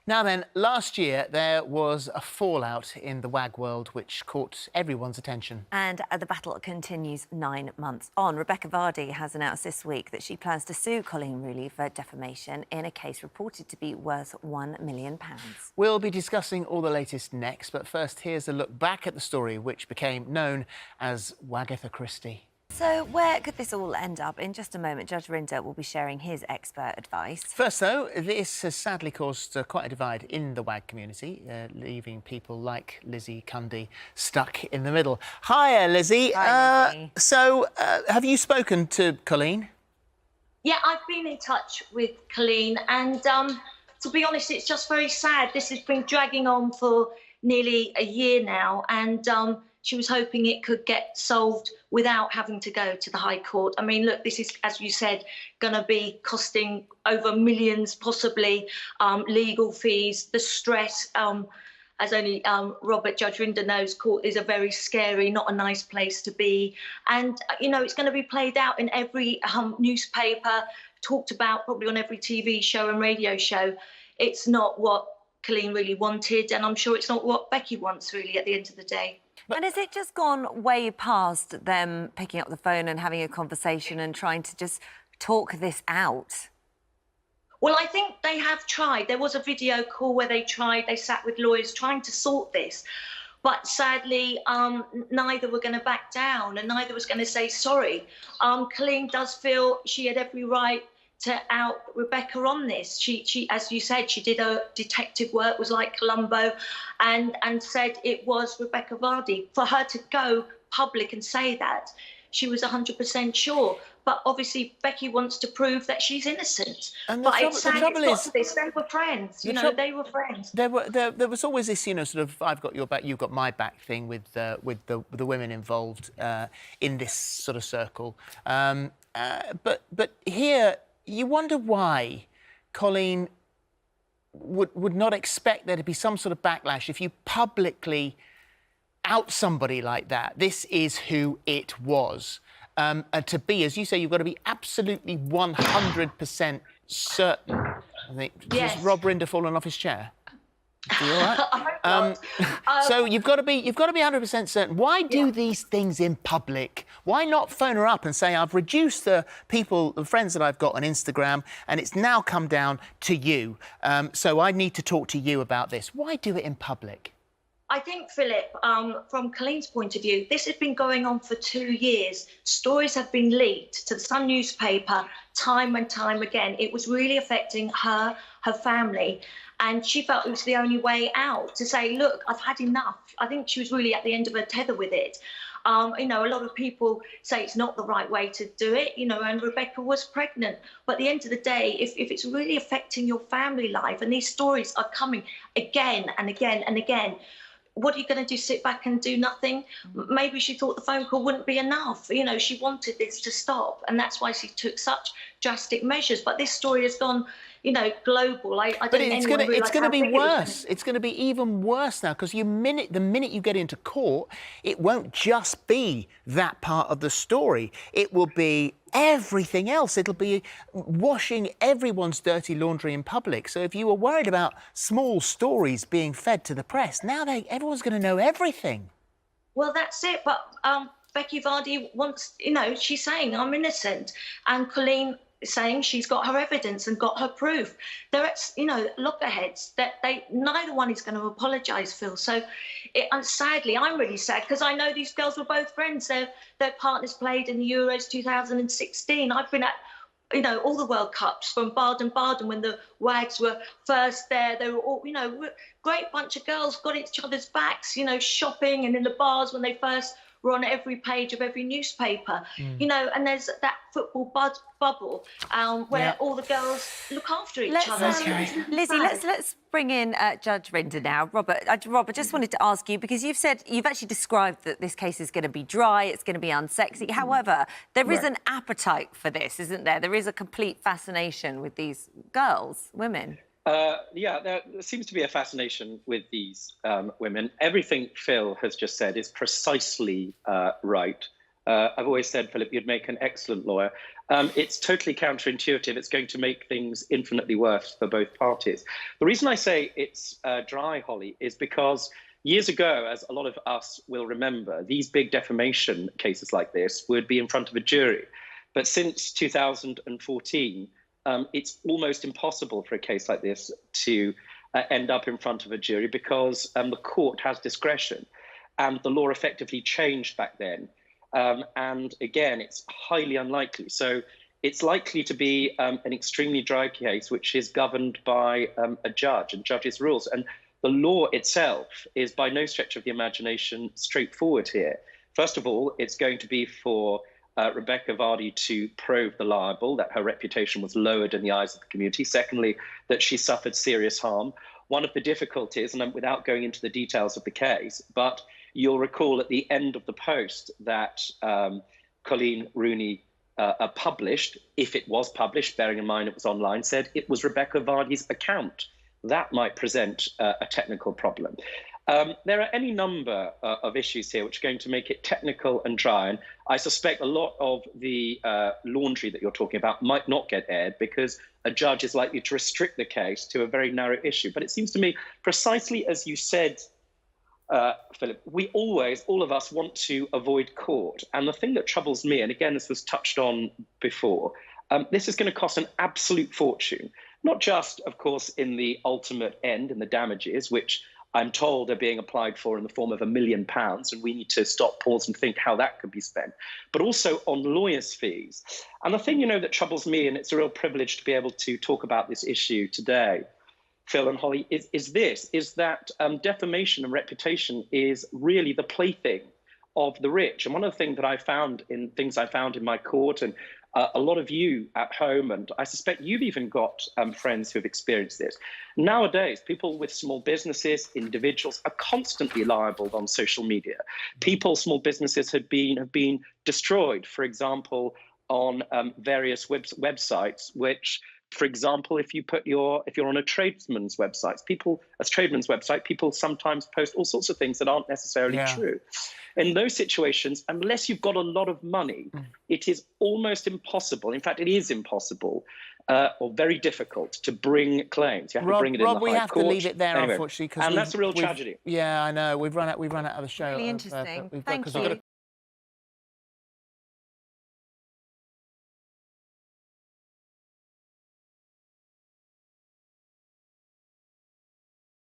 Now then, last year there was a fallout in the WAG world which caught everyone's attention. And the battle continues 9 months on. Rebecca Vardy has announced this week that she plans to sue Colleen Rooley for defamation in a case reported to be worth £1 million. We'll be discussing all the latest next, but first here's a look back at the story which became known as Wagatha Christie. So where could this all end up? In just a moment, Judge Rinder will be sharing his expert advice. First, though, this has sadly caused quite a divide in the WAG community, leaving people like Lizzie Cundy stuck in the middle. Hiya, Lizzie. Hi, Lizzie. So, have you spoken to Colleen? Yeah, I've been in touch with Colleen, and to be honest, it's just very sad. This has been dragging on for nearly a year now, and she was hoping it could get solved without having to go to the High Court. I mean, look, this is, as you said, going to be costing over millions, possibly, legal fees, the stress, as only Judge Rinder knows, court is a very scary, not a nice place to be. And, you know, it's going to be played out in every newspaper, talked about probably on every TV show and radio show. It's not what Colleen really wanted, and I'm sure it's not what Becky wants, really, at the end of the day. And has it just gone way past them picking up the phone and having a conversation and trying to just talk this out? Well, I think they have tried. There was a video call where they sat with lawyers trying to sort this. But sadly, neither were going to back down and neither was going to say sorry. Colleen does feel she had every right to out Rebecca on this. She, as you said, she did her detective work, was like Columbo, and said it was Rebecca Vardy. For her to go public and say that, she was 100% sure. But obviously, Becky wants to prove that she's innocent. And but it's sad it's got to this. They were friends, you know, they were friends. There was always this, you know, sort of I've got your back, you've got my back thing with the women involved in this sort of circle. But here, you wonder why Colleen would not expect there to be some sort of backlash if you publicly out somebody like that. This is who it was. And to be, as you say, you've got to be absolutely 100% certain. I think, yes. Has Rob Rinder fallen off his chair? Are you all right? I So you've got to be 100% certain. Why do these things in public? Why not phone her up and say, I've reduced the friends that I've got on Instagram, and it's now come down to you. So I need to talk to you about this. Why do it in public? I think, Phillip, from Colleen's point of view, this has been going on for 2 years. Stories have been leaked to the Sun newspaper time and time again. It was really affecting her family. And she felt it was the only way out to say, look, I've had enough. I think she was really at the end of her tether with it. You know, a lot of people say it's not the right way to do it, you know, and Rebecca was pregnant. But at the end of the day, if it's really affecting your family life and these stories are coming again and again and again, what are you going to do, sit back and do nothing? Maybe she thought the phone call wouldn't be enough. You know, she wanted this to stop, and that's why she took such drastic measures. But this story has gone, you know, global. But it's going to be worse. It's going to be even worse now, because the minute you get into court, it won't just be that part of the story. It will be everything else. It'll be washing everyone's dirty laundry in public. So if you were worried about small stories being fed to the press, now everyone's going to know everything. Well, that's it. But Becky Vardy wants, you know, she's saying I'm innocent, and Colleen is saying she's got her evidence and got her proof. They're at, you know, loggerheads. That neither one is going to apologise, Phil. So, sadly, I'm really sad because I know these girls were both friends. Their partners played in the Euros 2016. I've been at, you know, all the World Cups from Baden-Baden when the WAGs were first there. They were all, you know, great bunch of girls, got each other's backs, you know, shopping and in the bars when they first were on every page of every newspaper, you know, and there's that football bubble where all the girls look after each other. Lizzie, let's bring in Judge Rinder now. Robert, I just wanted to ask you, because you've actually described that this case is going to be dry, it's going to be unsexy. However, there is an appetite for this, isn't there? There is a complete fascination with these girls, women. Yeah, there seems to be a fascination with these women. Everything Phil has just said is precisely right. I've always said, Philip, you'd make an excellent lawyer. It's totally counterintuitive. It's going to make things infinitely worse for both parties. The reason I say it's dry, Holly, is because years ago, as a lot of us will remember, these big defamation cases like this would be in front of a jury. But since 2014, it's almost impossible for a case like this to end up in front of a jury because the court has discretion. And the law effectively changed back then. And again, it's highly unlikely. So it's likely to be an extremely dry case, which is governed by a judge and judge's rules. And the law itself is by no stretch of the imagination straightforward here. First of all, it's going to be for Rebecca Vardy to prove the libel, that her reputation was lowered in the eyes of the community. Secondly, that she suffered serious harm. One of the difficulties, and without going into the details of the case, but you'll recall at the end of the post that Colleen Rooney published, if it was published, bearing in mind it was online, said it was Rebecca Vardy's account. That might present a technical problem. There are any number of issues here which are going to make it technical and dry. And I suspect a lot of the laundry that you're talking about might not get aired because a judge is likely to restrict the case to a very narrow issue. But it seems to me, precisely as you said, Philip, all of us want to avoid court. And the thing that troubles me, and again, this was touched on before, this is going to cost an absolute fortune, not just, of course, in the ultimate end, in the damages, which I'm told are being applied for in the form of £1 million, and we need to stop, pause and think how that could be spent, but also on lawyers' fees. And the thing, that troubles me, and it's a real privilege to be able to talk about this issue today, Phil and Holly, is that defamation and reputation is really the plaything of the rich. And one of the things that I found in my court, and a lot of you at home, and I suspect you've even got friends who have experienced this. Nowadays, people with small businesses, individuals, are constantly libeled on social media. Small businesses have been destroyed, for example, on various websites, which, for example, if you're on a tradesman's website, people sometimes post all sorts of things that aren't necessarily true. In those situations, unless you've got a lot of money, it is almost impossible. In fact, it is impossible or very difficult to bring claims. You have to bring it in the High Court. We have to leave it there, anyway, unfortunately, and that's a real tragedy. Yeah, I know. We've run out of the show. Really interesting. We've Thank got to